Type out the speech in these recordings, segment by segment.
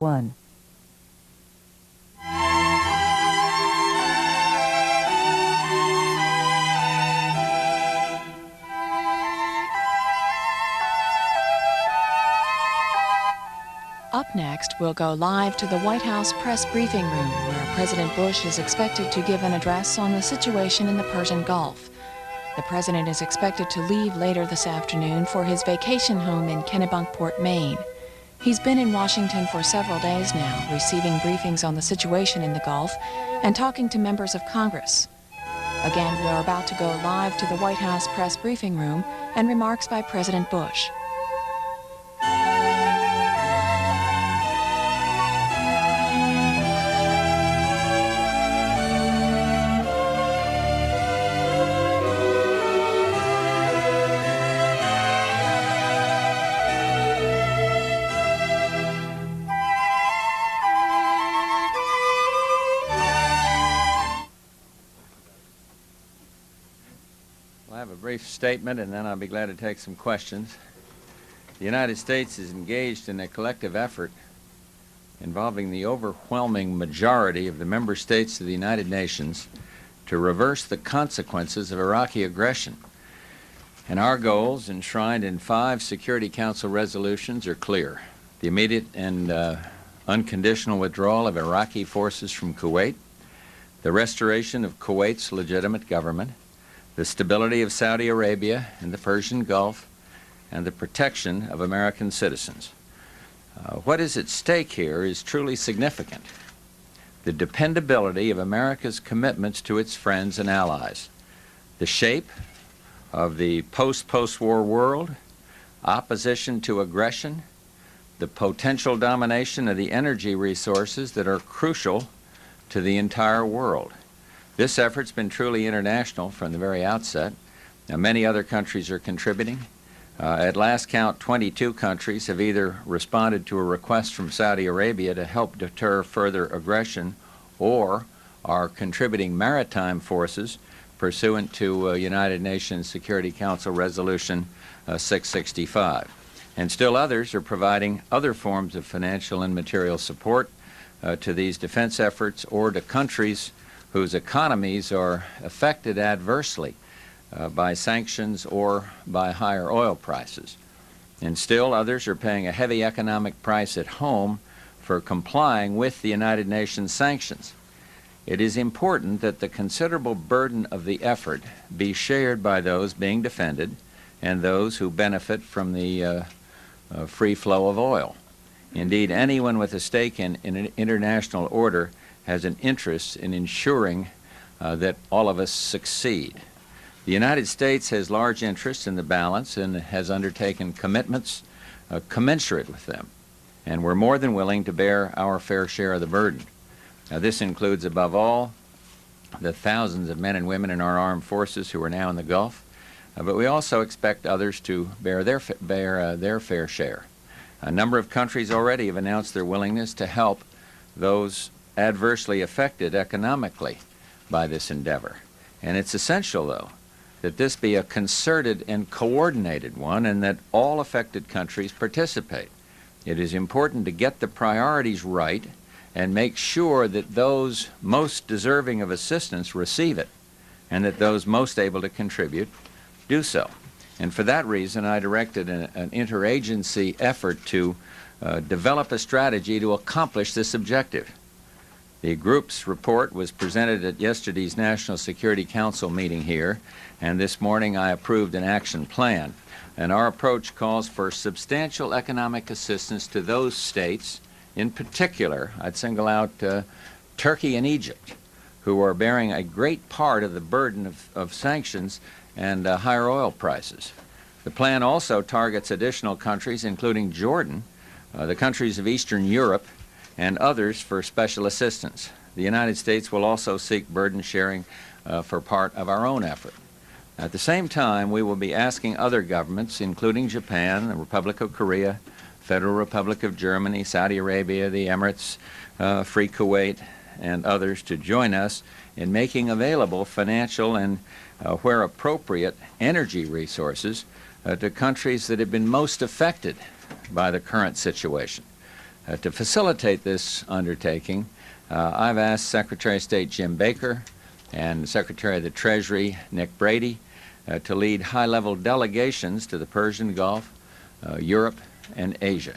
1. Up next, we'll go live to the White House press briefing room, where President Bush is expected to give an address on the situation in the Persian Gulf. The president is expected to leave later this afternoon for his vacation home in Kennebunkport, Maine. He's been in Washington for several days now, receiving briefings on the situation in the Gulf and talking to members of Congress. Again, we're about to go live to the White House press briefing room and remarks by President Bush. I'll have a brief statement and then I'll be glad to take some questions. The United States is engaged in a collective effort involving the overwhelming majority of the member states of the United Nations to reverse the consequences of Iraqi aggression. And our goals, enshrined in 5 Security Council resolutions, are clear. The immediate and unconditional withdrawal of Iraqi forces from Kuwait, the restoration of Kuwait's legitimate government, the stability of Saudi Arabia and the Persian Gulf, and the protection of American citizens. What is at stake here is truly significant. The dependability of America's commitments to its friends and allies, the shape of the post-war world, opposition to aggression, the potential domination of the energy resources that are crucial to the entire world. This effort's been truly international from the very outset. Now, many other countries are contributing. At last count, 22 countries have either responded to a request from Saudi Arabia to help deter further aggression or are contributing maritime forces pursuant to United Nations Security Council Resolution 665. And still others are providing other forms of financial and material support to these defense efforts or to countries whose economies are affected adversely by sanctions or by higher oil prices. And still others are paying a heavy economic price at home for complying with the United Nations sanctions. It is important that the considerable burden of the effort be shared by those being defended and those who benefit from the free flow of oil. Indeed, anyone with a stake in international order has an interest in ensuring that all of us succeed. The United States has large interest in the balance and has undertaken commitments commensurate with them, and we're more than willing to bear our fair share of the burden. Now, this includes, above all, the thousands of men and women in our armed forces who are now in the Gulf, but we also expect others to bear their fair share. A number of countries already have announced their willingness to help those adversely affected economically by this endeavor. And it's essential, though, that this be a concerted and coordinated one and that all affected countries participate. It is important to get the priorities right and make sure that those most deserving of assistance receive it and that those most able to contribute do so. And for that reason, I directed an interagency effort to develop a strategy to accomplish this objective. The group's report was presented at yesterday's National Security Council meeting here, and this morning I approved an action plan. And our approach calls for substantial economic assistance to those states. In particular, I'd single out Turkey and Egypt, who are bearing a great part of the burden of sanctions and higher oil prices. The plan also targets additional countries, including Jordan, the countries of Eastern Europe, and others for special assistance. The United States will also seek burden sharing for part of our own effort. At the same time, we will be asking other governments, including Japan, the Republic of Korea, Federal Republic of Germany, Saudi Arabia, the Emirates, Free Kuwait, and others to join us in making available financial and, where appropriate, energy resources to countries that have been most affected by the current situation. To facilitate this undertaking, I've asked Secretary of State Jim Baker and Secretary of the Treasury Nick Brady to lead high-level delegations to the Persian Gulf, Europe, and Asia.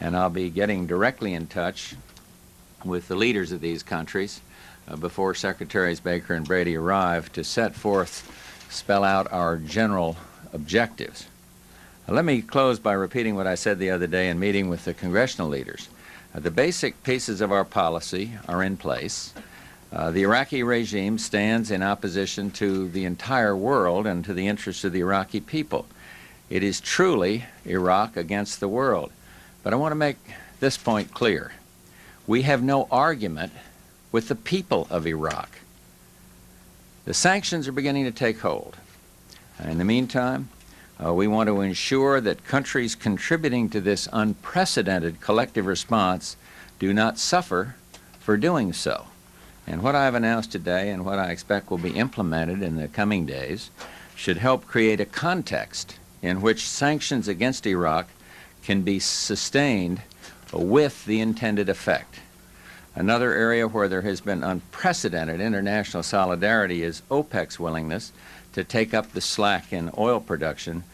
And I'll be getting directly in touch with the leaders of these countries before Secretaries Baker and Brady arrive to spell out our general objectives. Let me close by repeating what I said the other day in meeting with the congressional leaders. The basic pieces of our policy are in place. The Iraqi regime stands in opposition to the entire world and to the interests of the Iraqi people. It is truly Iraq against the world. But I want to make this point clear. We have no argument with the people of Iraq. The sanctions are beginning to take hold. In the meantime, we want to ensure that countries contributing to this unprecedented collective response do not suffer for doing so. And what I've announced today and what I expect will be implemented in the coming days should help create a context in which sanctions against Iraq can be sustained with the intended effect. Another area where there has been unprecedented international solidarity is OPEC's willingness to take up the slack in oil production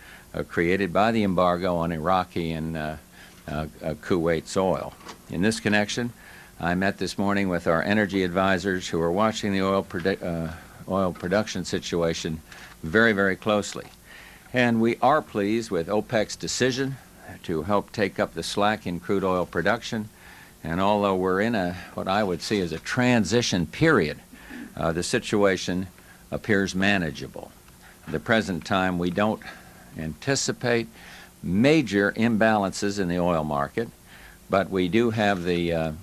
created by the embargo on Iraqi and Kuwait's oil. In this connection, I met this morning with our energy advisors who are watching the oil production situation very, very closely. And we are pleased with OPEC's decision to help take up the slack in crude oil production. And although we're in what I would see as a transition period, the situation appears manageable. At the present time, we don't anticipate major imbalances in the oil market, but we do have the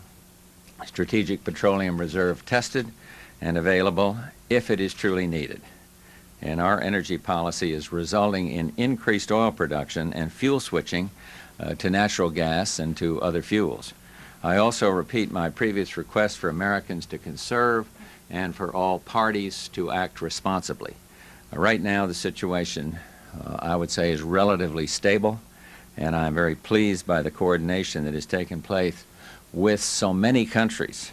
Strategic Petroleum Reserve tested and available if it is truly needed. And our energy policy is resulting in increased oil production and fuel switching to natural gas and to other fuels. I also repeat my previous request for Americans to conserve and for all parties to act responsibly. Right now, the situation, I would say, is relatively stable, and I'm very pleased by the coordination that has taken place with so many countries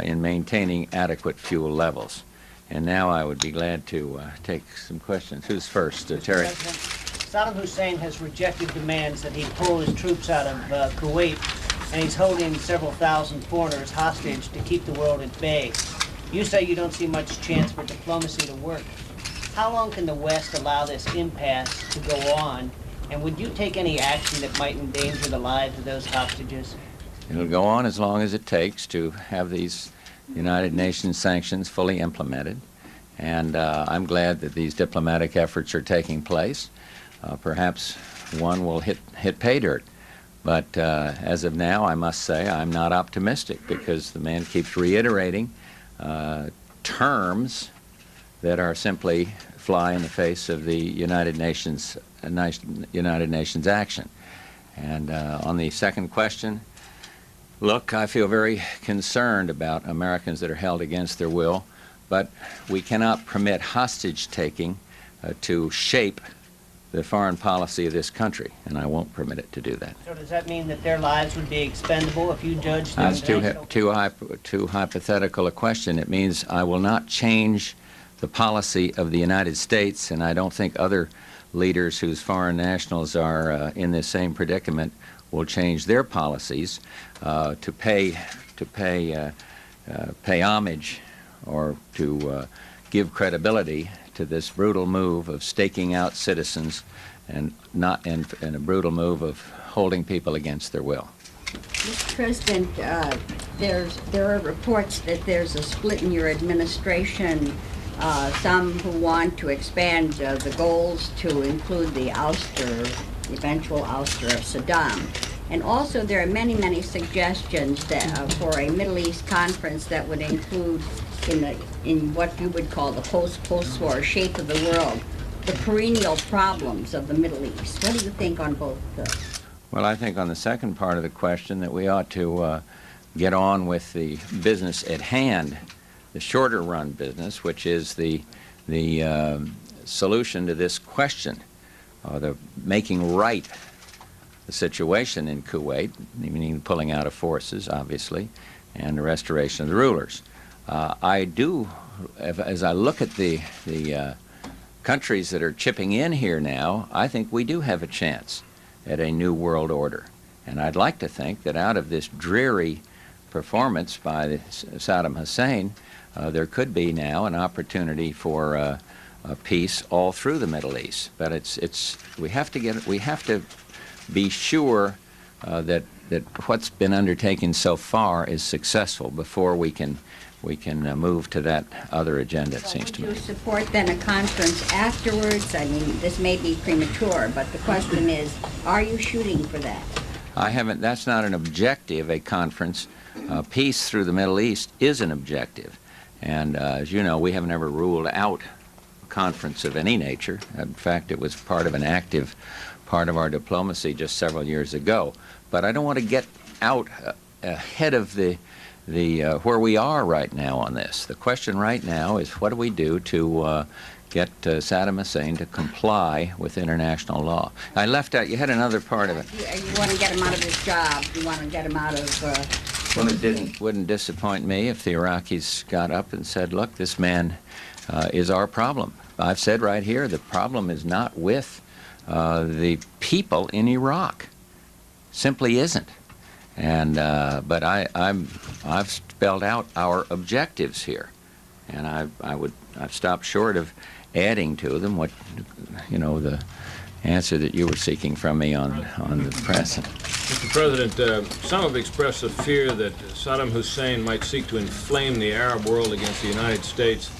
in maintaining adequate fuel levels. And now I would be glad to take some questions. Who's first? Terry. President, Saddam Hussein has rejected demands that he pull his troops out of Kuwait, and he's holding several thousand foreigners hostage to keep the world at bay. You say you don't see much chance for diplomacy to work. How long can the West allow this impasse to go on, and would you take any action that might endanger the lives of those hostages? It'll go on as long as it takes to have these United Nations sanctions fully implemented, and I'm glad that these diplomatic efforts are taking place. Perhaps one will hit pay dirt, but as of now, I must say I'm not optimistic because the man keeps reiterating terms that are simply fly in the face of the United Nations action. And on the second question, look, I feel very concerned about Americans that are held against their will, but we cannot permit hostage-taking to shape the foreign policy of this country, and I won't permit it to do that. So does that mean that their lives would be expendable if you judged them? That's too hypothetical a question. It means I will not change the policy of the United States, and I don't think other leaders whose foreign nationals are in this same predicament will change their policies to pay homage or to give credibility to this brutal move of staking out citizens and a brutal move of holding people against their will. Mr. President, there are reports that there's a split in your administration. Some who want to expand the goals to include the eventual ouster of Saddam. And also there are many, many suggestions that, for a Middle East conference that would include, in what you would call the post-war shape of the world, the perennial problems of the Middle East. What do you think on both those? Well, I think on the second part of the question that we ought to get on with the business at hand, the shorter run business, which is the solution to this question, the making right the situation in Kuwait, meaning pulling out of forces, obviously, and the restoration of the rulers. I do, as I look at the countries that are chipping in here now, I think we do have a chance at a new world order. And I'd like to think that out of this dreary performance by Saddam Hussein, there could be now an opportunity for a peace all through the Middle East. But we have to be sure that what's been undertaken so far is successful before we can move to that other agenda, it seems to me. Would you support then a conference afterwards? I mean, this may be premature, but the question is, are you shooting for that? I haven't. That's not an objective, a conference. Peace through the Middle East is an objective. And as you know, we haven't ever ruled out a conference of any nature. In fact, it was part of an active part of our diplomacy just several years ago. But I don't want to get out ahead of the where we are right now on this. The question right now is, what do we do to get Saddam Hussein to comply with international law? I left out, you had another part of it. You want to get him out of his job. You want to get him out of... Well, it wouldn't disappoint me if the Iraqis got up and said, look, this man is our problem. I've said right here, the problem is not with the people in Iraq. Simply isn't. And but I've spelled out our objectives here, and I've stopped short of adding to them what, you know, the answer that you were seeking from me on the press. Mr. President, some have expressed a fear that Saddam Hussein might seek to inflame the Arab world against the United States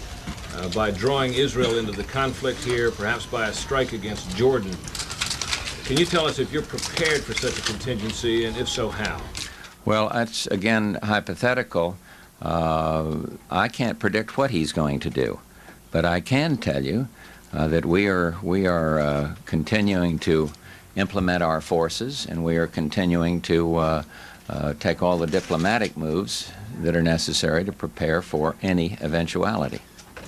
by drawing Israel into the conflict here, perhaps by a strike against Jordan. Can you tell us if you're prepared for such a contingency, and if so, how? Well, that's, again, hypothetical. I can't predict what he's going to do, but I can tell you that we are continuing to implement our forces, and we are continuing to take all the diplomatic moves that are necessary to prepare for any eventuality.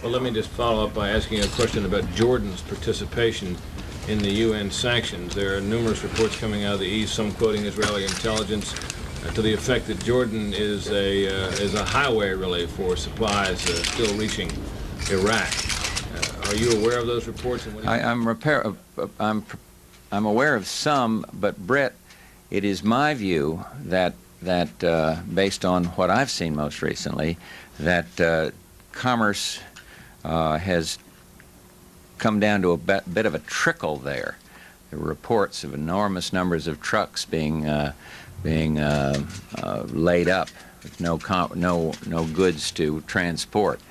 Well, let me just follow up by asking a question about Jordan's participation in the UN sanctions. There are numerous reports coming out of the East, some quoting Israeli intelligence, to the effect that Jordan is a highway really for supplies still reaching Iraq. Are you aware of those reports? And I'm aware of some, but Brett, it is my view that based on what I've seen most recently, that commerce has come down to a bit of a trickle there. There were reports of enormous numbers of trucks being laid up with no goods to transport.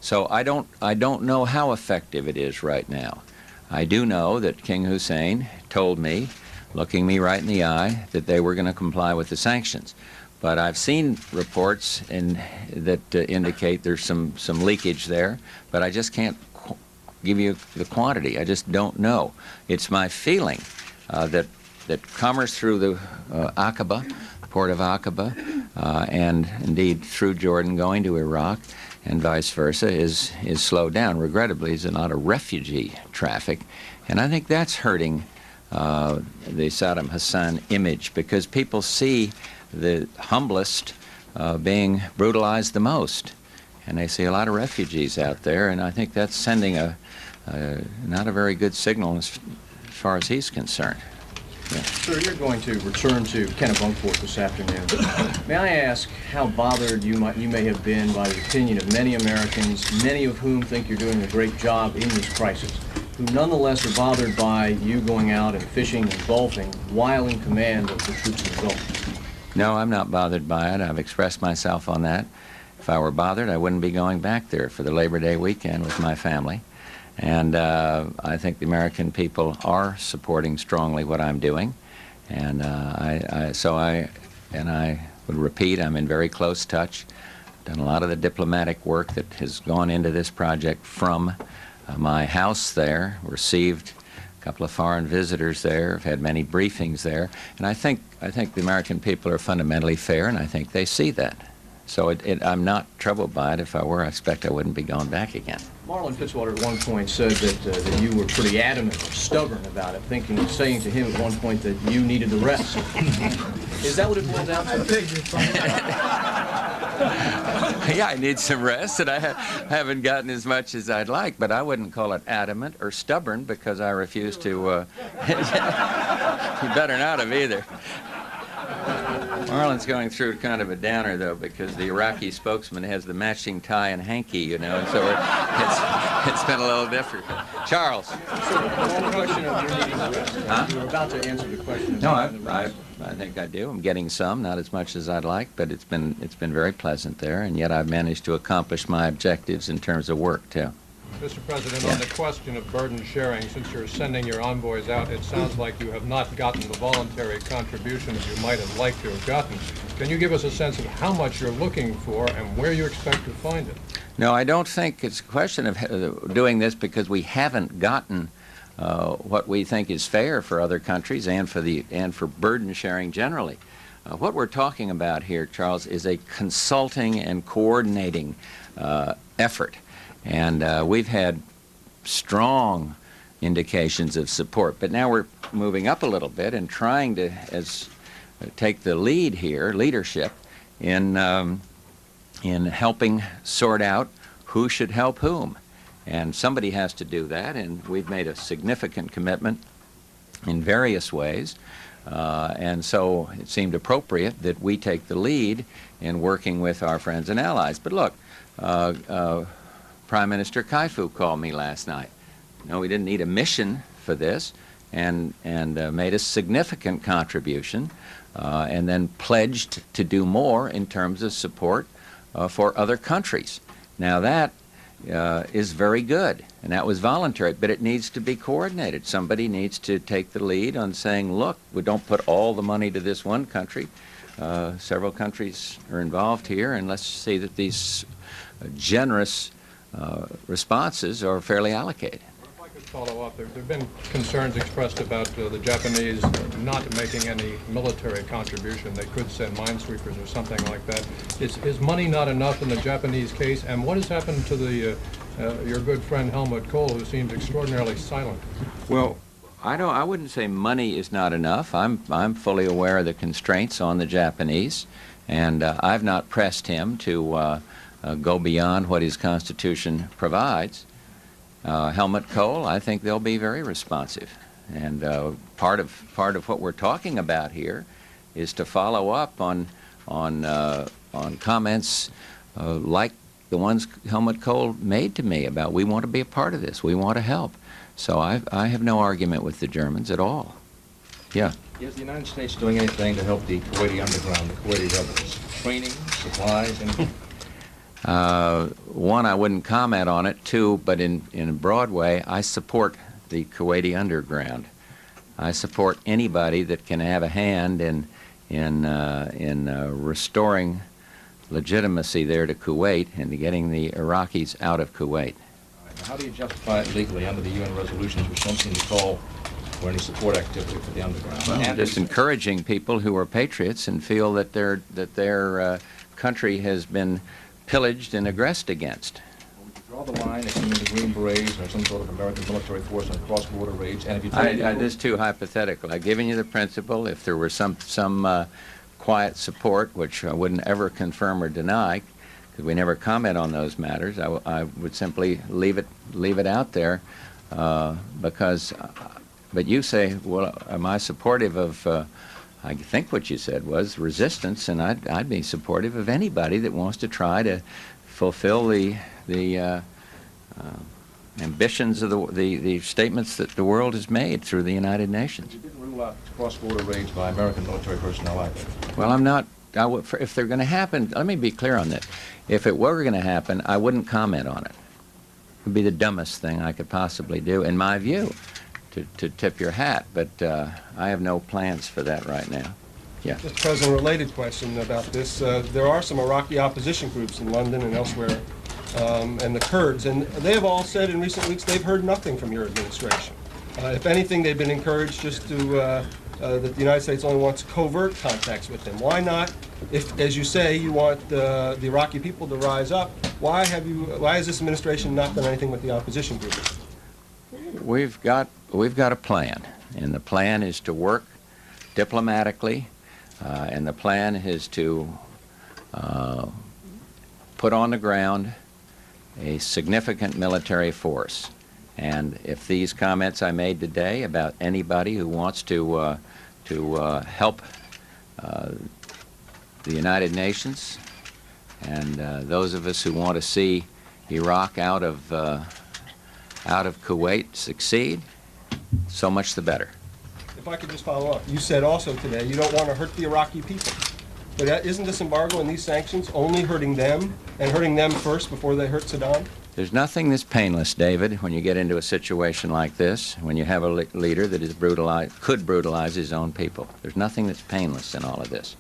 So I don't know how effective it is right now. I do know that King Hussein told me, looking me right in the eye, that they were going to comply with the sanctions. But I've seen reports that indicate there's some leakage there, but I just can't give you the quantity. I just don't know. It's my feeling that commerce through the Aqaba, port of Aqaba, and indeed through Jordan going to Iraq and vice versa is slowed down. Regrettably, there's a lot of refugee traffic, and I think that's hurting the Saddam Hussein image, because people see the humblest being brutalized the most, and they see a lot of refugees out there, and I think that's sending not a very good signal as far as he's concerned. Yeah. Sir, you're going to return to Kennebunkport this afternoon. May I ask how bothered you may have been by the opinion of many Americans, many of whom think you're doing a great job in this crisis, who nonetheless are bothered by you going out and fishing and golfing while in command of the troops in the Gulf? No, I'm not bothered by it. I've expressed myself on that. If I were bothered, I wouldn't be going back there for the Labor Day weekend with my family. And I think the American people are supporting strongly what I'm doing. And I would repeat, I'm in very close touch. Done a lot of the diplomatic work that has gone into this project from my house there, received a couple of foreign visitors there, I've had many briefings there, and I think the American people are fundamentally fair, and I think they see that. So I'm not troubled by it. If I were, I expect I wouldn't be going back again. Marlon Fitzwater at one point said that you were pretty adamant or stubborn about it, saying to him at one point that you needed the rest. Is that what it boils down to? Yeah, I need some rest, and I haven't gotten as much as I'd like, but I wouldn't call it adamant or stubborn because I refuse to. You better not have either. Marlon's going through kind of a downer, though, because the Iraqi spokesman has the matching tie and hanky, you know, and so it's been a little difficult. Charles. So, one question of your needing the rest. Huh? You were about to answer the question. No, I think I do. I'm getting some, not as much as I'd like, but it's been very pleasant there, and yet I've managed to accomplish my objectives in terms of work, too. Mr. President, on the question of burden sharing, since you're sending your envoys out, it sounds like you have not gotten the voluntary contributions you might have liked to have gotten. Can you give us a sense of how much you're looking for and where you expect to find it? No, I don't think it's a question of doing this because we haven't gotten what we think is fair for other countries and for burden sharing generally. What we're talking about here, Charles, is a consulting and coordinating effort. And we've had strong indications of support. But now we're moving up a little bit and trying to take the lead here, leadership, in helping sort out who should help whom. And somebody has to do that, and we've made a significant commitment in various ways. And so it seemed appropriate that we take the lead in working with our friends and allies. But look, Prime Minister Kaifu called me last night. No, we didn't need a mission for this, and made a significant contribution, and then pledged to do more in terms of support for other countries. Now that is very good, and that was voluntary, but it needs to be coordinated. Somebody needs to take the lead on saying, look, we don't put all the money to this one country. Several countries are involved here, and let's see that these generous responses are fairly allocated. If I could follow up, there have been concerns expressed about the Japanese not making any military contribution. They could send minesweepers or something like that. Is money not enough in the Japanese case? And what has happened to your good friend Helmut Kohl, who seems extraordinarily silent? Well, I wouldn't say money is not enough. I'm fully aware of the constraints on the Japanese, and I've not pressed him to go beyond what his Constitution provides. Helmut Kohl, I think they'll be very responsive. And part of what we're talking about here is to follow up on comments like the ones Helmut Kohl made to me about we want to be a part of this, we want to help. So I have no argument with the Germans at all. Yeah. Is the United States doing anything to help the Kuwaiti underground, the Kuwaiti rebels? Training, supplies, anything? One, I wouldn't comment on it. Two, but in a broad way, I support the Kuwaiti underground. I support anybody that can have a hand in restoring legitimacy there to Kuwait and to getting the Iraqis out of Kuwait. How do you justify it legally under the UN resolutions, which don't seem to call for any support activity for the underground? Well, just encouraging people who are patriots and feel that their country has been pillaged and aggressed against. Well, would you draw the line if you mean the Green Berets or some sort of American military force on cross-border raids? And if you this is too hypothetical. I've given you the principle. If there were some quiet support, which I wouldn't ever confirm or deny, because we never comment on those matters, I would simply leave it out there, because. But you say, well, am I supportive of? I think what you said was resistance, and I'd be supportive of anybody that wants to try to fulfill the ambitions of the statements that the world has made through the United Nations. You didn't rule out cross-border raids by American military personnel either. Well, I'm not. If they're going to happen, let me be clear on this. If it were going to happen, I wouldn't comment on it. It would be the dumbest thing I could possibly do, in my view. To tip your hat, but I have no plans for that right now. Yeah. Mr. President, a related question about this. There are some Iraqi opposition groups in London and elsewhere, and the Kurds, and they have all said in recent weeks they've heard nothing from your administration. If anything, they've been encouraged just to, that the United States only wants covert contacts with them. Why not, if, as you say, you want the Iraqi people to rise up, Why has this administration not done anything with the opposition groups? We've got a plan, and the plan is to work diplomatically, and the plan is to put on the ground a significant military force. And if these comments I made today about anybody who wants to help the United Nations and those of us who want to see Iraq out of Kuwait succeed, so much the better. If I could just follow up, you said also today you don't want to hurt the Iraqi people. But isn't this embargo and these sanctions only hurting them, and hurting them first before they hurt Saddam? There's nothing that's painless, David, when you get into a situation like this, when you have a leader that is could brutalize his own people. There's nothing that's painless in all of this.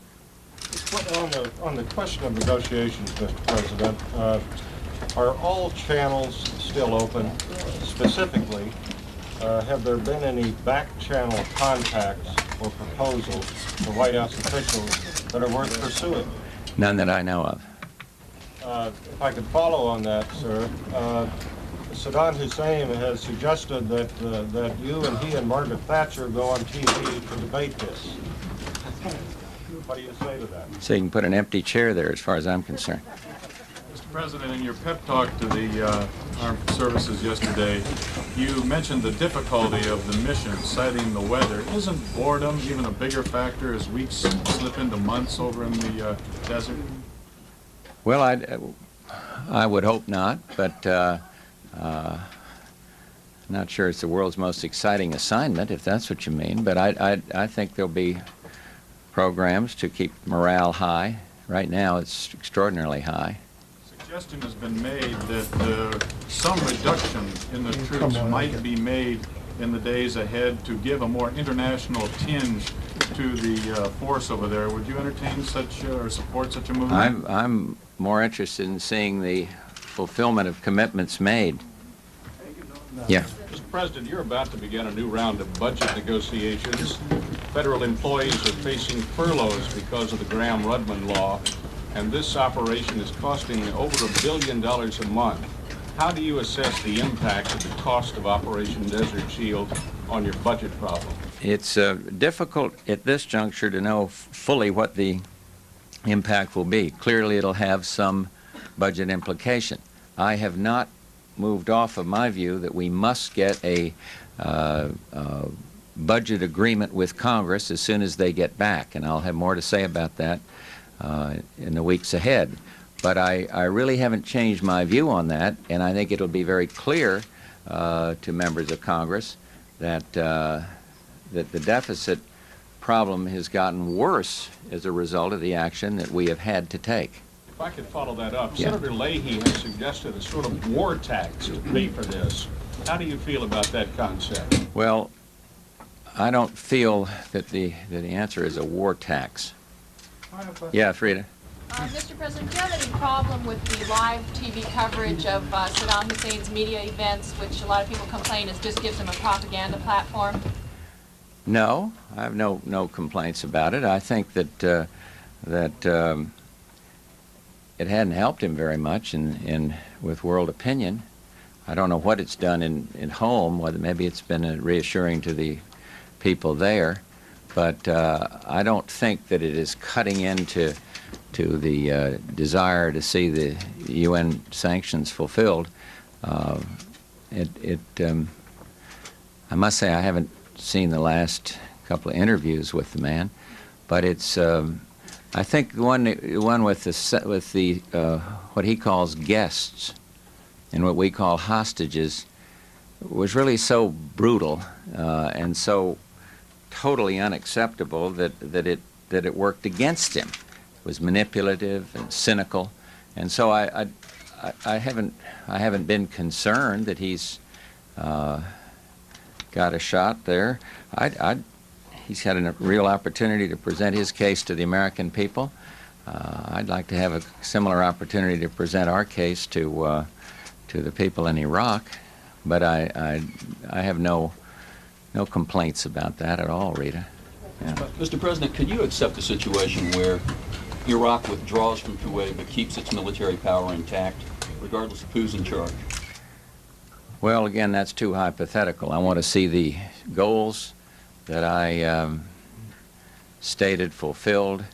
On the question of negotiations, Mr. President, are all channels still open? Specifically, have there been any back-channel contacts or proposals to White House officials that are worth pursuing? None that I know of. If I could follow on that, sir, Saddam Hussein has suggested that you and he and Margaret Thatcher go on TV to debate this. What do you say to that? So you can put an empty chair there as far as I'm concerned. Mr. President, in your pep talk to the armed services yesterday, you mentioned the difficulty of the mission, citing the weather. Isn't boredom even a bigger factor as weeks slip into months over in the desert? Well, I would hope not, but not sure it's the world's most exciting assignment, if that's what you mean. But I think there'll be programs to keep morale high. Right now, it's extraordinarily high. Suggestion has been made that some reduction in the troops might be made in the days ahead to give a more international tinge to the force over there. Would you entertain such or support such a movement? I'm more interested in seeing the fulfillment of commitments made. Yeah. Mr. President, you're about to begin a new round of budget negotiations. Federal employees are facing furloughs because of the Graham-Rudman law, and this operation is costing over $1 billion a month. How do you assess the impact of the cost of Operation Desert Shield on your budget problem? It's difficult at this juncture to know fully what the impact will be. Clearly, it'll have some budget implication. I have not moved off of my view that we must get a budget agreement with Congress as soon as they get back, and I'll have more to say about that in the weeks ahead. But I really haven't changed my view on that, and I think it'll be very clear to members of Congress that that the deficit problem has gotten worse as a result of the action that we have had to take. If I could follow that up, Yeah. Senator Leahy has suggested a sort of war tax to pay for this. How do you feel about that concept? Well, I don't feel that the answer is a war tax. Yeah, Frida. Mr. President, do you have any problem with the live TV coverage of Saddam Hussein's media events, which a lot of people complain just gives him a propaganda platform? No, I have no complaints about it. I think that it hadn't helped him very much with world opinion. I don't know what it's done in home, whether maybe it's been reassuring to the people there, but I don't think that it is cutting into the desire to see the UN sanctions fulfilled. I must say I haven't seen the last couple of interviews with the man, but it's I think the one with the what he calls guests and what we call hostages was really so brutal and so totally unacceptable that it worked against him. It was manipulative and cynical, and so I haven't been concerned that he's got a shot there. He's had a real opportunity to present his case to the American people. I'd like to have a similar opportunity to present our case to the people in Iraq, but I have no complaints about that at all, Rita. Yeah. Mr. President, could you accept a situation where Iraq withdraws from Kuwait but keeps its military power intact, regardless of who's in charge? Well, again, that's too hypothetical. I want to see the goals that I stated fulfilled,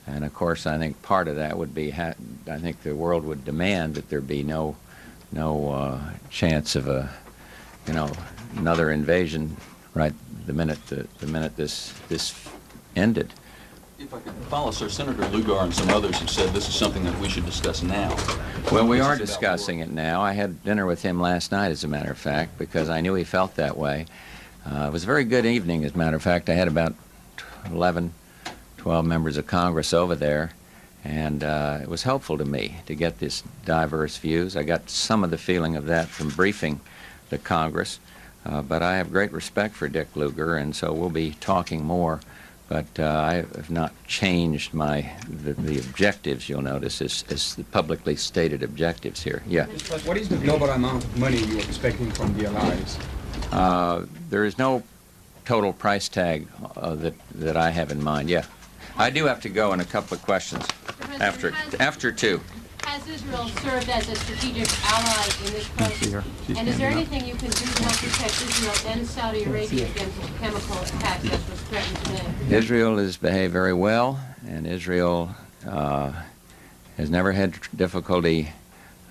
and of course I think part of that would be, I think the world would demand that there be no chance of another invasion right the minute this ended. If I could follow, sir, Senator Lugar and some others have said this is something that we should discuss now. Well, we are discussing it now. I had dinner with him last night, as a matter of fact, because I knew he felt that way. It was a very good evening, as a matter of fact. I had about 11, 12 members of Congress over there, and it was helpful to me to get this diverse views. I got some of the feeling of that from briefing the Congress, but I have great respect for Dick Lugar, and so we'll be talking more. But I have not changed the objectives, you'll notice, as the publicly stated objectives here. Yeah. What is the global amount of money you're expecting from the allies? There is no total price tag that I have in mind. Yeah. I do have to go in a couple of questions after 2. Has Israel served as a strategic ally in this crisis? And is there anything you can do to help protect Israel and Saudi Arabia against chemical attacks as was threatened today? Israel has behaved very well, and Israel has never had difficulty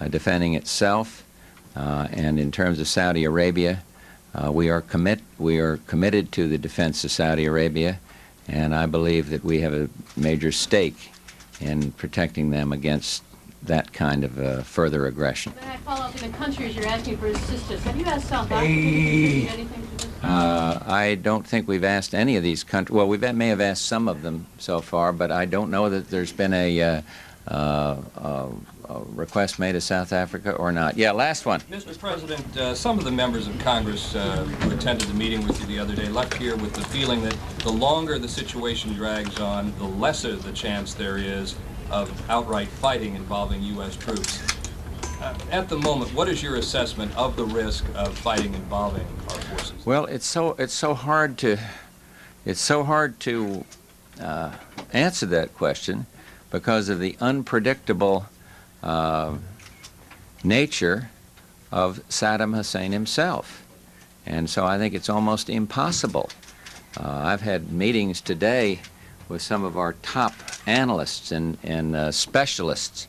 defending itself. And in terms of Saudi Arabia, we are committed to the defense of Saudi Arabia, and I believe that we have a major stake in protecting them against that kind of further aggression. Then I follow up in the countries you're asking for assistance. Have you asked South Africa to contribute anything to this? I don't think we've asked any of these countries. Well, we may have asked some of them so far, but I don't know that there's been a request made to South Africa or not. Yeah, last one. Mr. President, some of the members of Congress who attended the meeting with you the other day left here with the feeling that the longer the situation drags on, the lesser the chance there is of outright fighting involving U.S. troops. At the moment, what is your assessment of the risk of fighting involving our forces? Well, it's so hard to answer that question because of the unpredictable nature of Saddam Hussein himself, and so I think it's almost impossible. I've had meetings today with some of our top analysts and specialists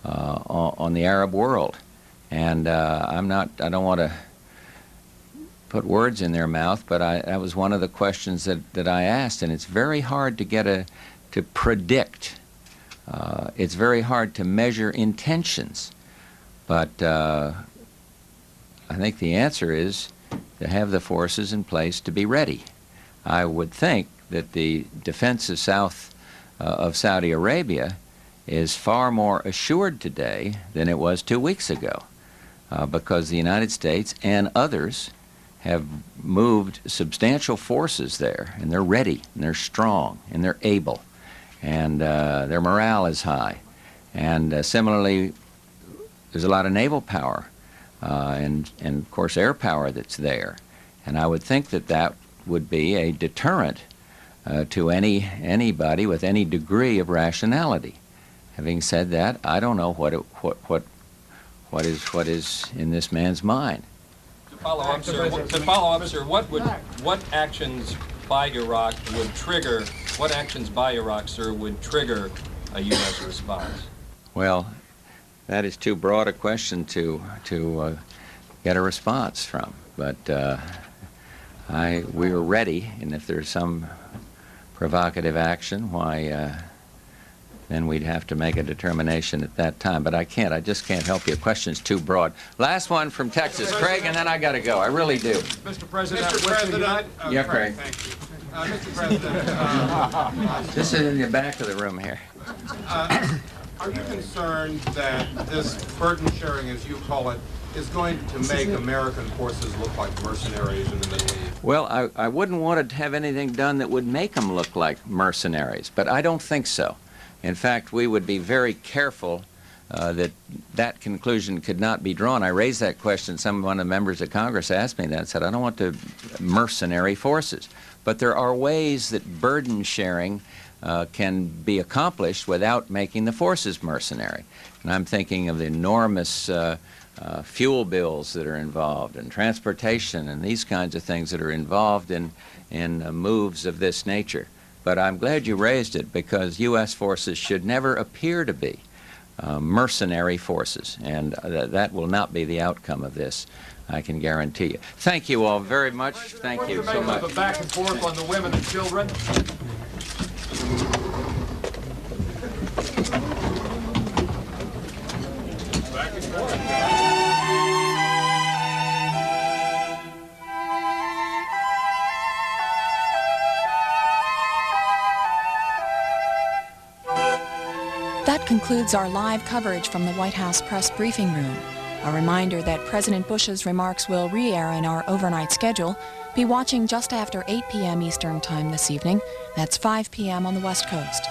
on the Arab world, and I don't want to put words in their mouth, but that was one of the questions that I asked, and it's very hard to predict. It's very hard to measure intentions, but I think the answer is to have the forces in place to be ready. I would think that the defense of Saudi Arabia is far more assured today than it was 2 weeks ago, because the United States and others have moved substantial forces there, and they're ready, and they're strong, and they're able, and their morale is high. And similarly, there's a lot of naval power and of course air power that's there, and I would think that would be a deterrent to anybody with any degree of rationality. Having said that, I don't know what is in this man's mind. To follow up, sir, what actions by Iraq would trigger? What actions by Iraq, sir, would trigger a U.S. response? Well, that is too broad a question to get a response from. But we're ready, and if there's some provocative action, why, then we'd have to make a determination at that time. But I just can't help you. The question's too broad. Last one from Texas. Craig, and then I got to go. I really do. Mr. President. Yeah, Craig. Thank you. Mr. President. This is in the back of the room here. Are you concerned that this burden sharing, as you call it, is going to make American forces look like mercenaries in the Middle East? Well, I wouldn't want to have anything done that would make them look like mercenaries, but I don't think so. In fact, we would be very careful that conclusion could not be drawn. I raised that question. One of the members of Congress asked me that and said, I don't want the mercenary forces. But there are ways that burden sharing can be accomplished without making the forces mercenary. And I'm thinking of the enormous fuel bills that are involved, and transportation, and these kinds of things that are involved in moves of this nature. But I'm glad you raised it, because U.S. forces should never appear to be mercenary forces, and that will not be the outcome of this, I can guarantee you. Thank you all very much. Thank you so much. The back and forth on the women and children. Back and forth. That concludes our live coverage from the White House press briefing room. A reminder that President Bush's remarks will re-air in our overnight schedule. Be watching just after 8 p.m. Eastern Time this evening. That's 5 p.m. on the West Coast.